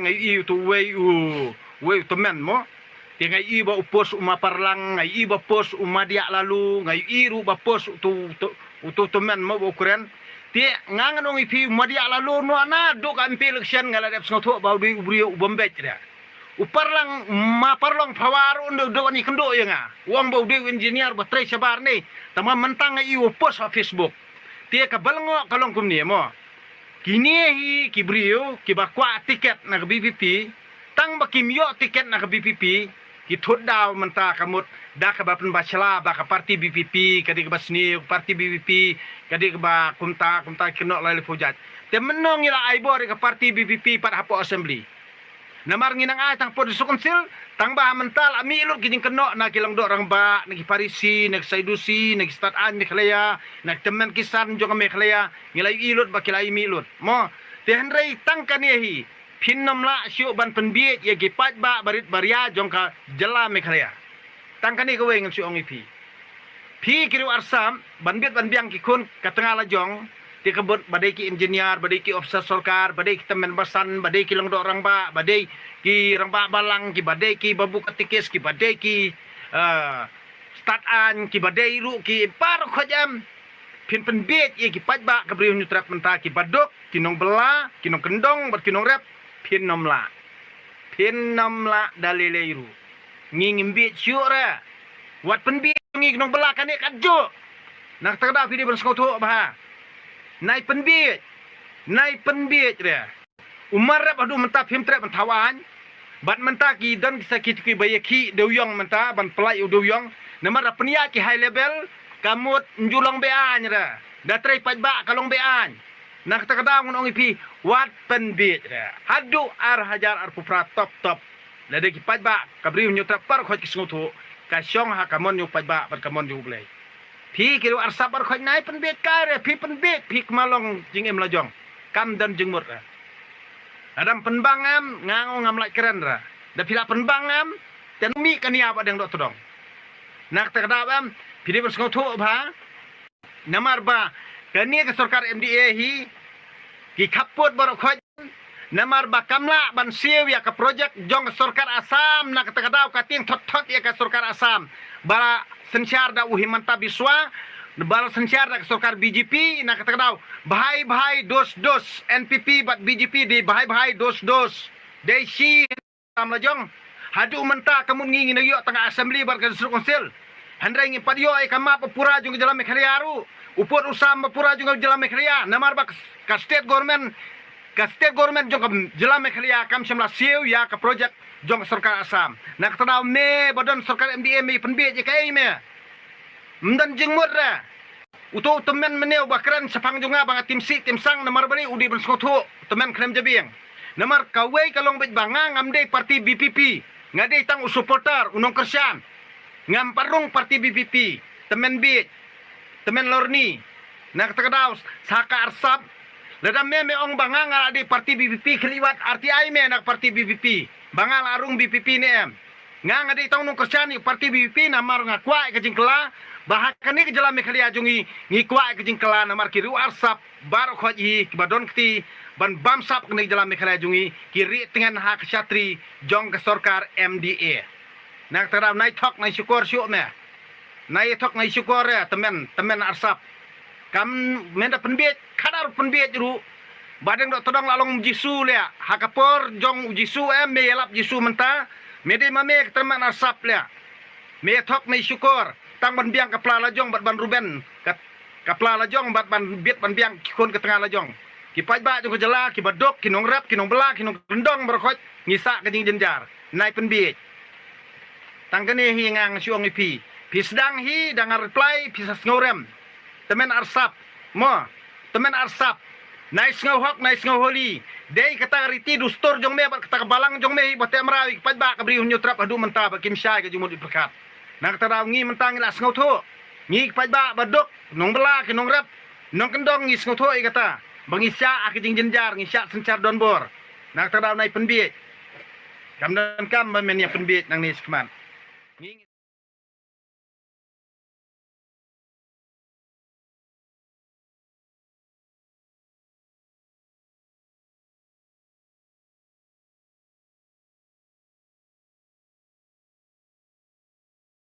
ngai tu wei temen mo ti ngai ba upos umaparlang ngai ba pos umadia lalu ngai ru ba pos tu temen mo ukuran ti ngangan ong ipi umadia lalu no ana do kan pi election ngala dep sngoto ba di ubri ubombe dia uparlang maparlang pawar undo do ni kendo ya nga wong ba di engineer ba tre sabar ni tama mentang ngai upos sa Facebook ti ka balngo kalong kumni mo kini hi kibrio kibakwa tiket na BPP tang bakimyo tiket na BPP kithod daw menta kamut da ka bapen bachala ba ka parti BPP kadi ka basni parti BPP kadi ka ba kumta kino lali pujat te menong ila aibor ka parti BPP pat hapo assembly namar nginang tang podis konsil tang ba mental ami ilut kijing keno na kilang do rang ba nagi parisi nag saidusi nag start an meklaya nag temen kisan jo ka meklaya ngilai ilut ba kilai milut mo te hendrai tang kanehi pinnom la syu ban penbiet ye gipat ba barit baria jong ka jela meklaya tang kani ko weng syu ong ipi pi kiru arsam ban biet ban biang ki kun ka tengah la jong ti kebut badai ki engineer badai ki officer sarkar badai ki temen basan badai ki long do orang ba badai ki rang ba balang ki badai ki babu katikis ki badai ki start an ki badai ru ki par khojam pin penbiet ye ki pat ba kabri nyutrak menta ki badok ki nong bela ki nong kendong bat ki nong rep pin nom la dalile ru nging biet syura wat penbiet ngi nong bela kan e kadjo nak tada video ban skoto ba nai penbiet dia umar rap adu menta phim trep mentawan bat menta ki dan sakit ki bayaki deuyong menta ban pelai deuyong namar penia ki high level kamut njulong bean ra da trai pajba kalong bean nak takada ngon ipi wat penbiet dia hadu ar hajar ar pupra top lade ki pajba kabri nyutra par khoj ki sngutu ka syong ha kamon yu pajba bat kamon yu blai pi kiru arsap ar khoj nai penbiet kare pi penbiet pi malong jing em lajong kam dan jengmut ra adam penbangam ngango ngamlai keren ra da pila penbangam tenmi kania apa deng dok todong nak takdabam pidi bersngoto ba namar ba kania ke sarkar MDA hi ki khapot bar khoj namar ba kamla ban siew ya ka project jong sarkar Asam nak takdaw kating thot ya ka sarkar Asam bara sensyar da uhimanta biswa bala sensyar da sarkar BJP nak takdaw bahai dos NPP bat BJP di bahai dos desi tam lajong hadu menta kamun ngingi nagyo tengah assembly bar ka district council handrai ngi padyo ai kama papura jung jalan mekhliaru upur usam papura jung jalan mekhlia namar ba ka state government jong jalan mekhlia kam shamla siu ya ka project jong sarkar Asam nak tadaw me badan sarkar MDA me penbiet je kai me mdan jengmut ra uto temen meneu bakran sapang junga bang tim sang namar bari udi ben skotho temen krem jabing namar kawai kalong bet banga ngamde parti BPP ngade tang supporter unong kersian ngam parung parti BPP temen bit temen lorni nak takadaw saka arsap ladam me ong banga ngala di parti BPP kliwat RTI me nak parti BPP bangal arung BPP ni em nga ngade tang nong kersian parti BPP namar ngakwa ke jingkela bahkan ni kejalan mekhlia jungi ngikwa ke jingkela namar kiru arsap bar khoji badon kti ban bamsap kene jalan mekhlia jungi kiri tengan hak ksatri jong ke sarkar MDA nak taram nai thok nai syukur syuk me nai thok nai syukur ya temen arsap kam menda penbiet kadar penbiet ru badeng dok todong lalong jisu le hakapor jong jisu me yalap jisu menta mede mame temen arsap le me thok nai syukur tang ban biang kapla lajong bat ban ruben kapla lajong bat ban biet ban biang kon ke tengah lajong ki pajba jong jela ki badok ki nong rap ki nong bela ki nong rendong berkhoj ngisa ke jing jenjar nai penbiet tangkene hi ngang syong ipi pi sedang hi dangar reply pi ngorem temen arsap nai ngawhok nai ngawholi dei kata riti dustor jong me bat kata balang jong me bat emrawi pajba kabri hunyo trap adu menta ba kim syai ke jumud ipekat nak tadaw ngi mentang ila ngawtho ngi pajba badok nong bela ki nong rap nong kendong ngi ngawtho i kata bangisya akijing jenjar ngi syak sencar donbor nak tadaw nai penbiet kam dan kam men yang penbiet nang ni skman.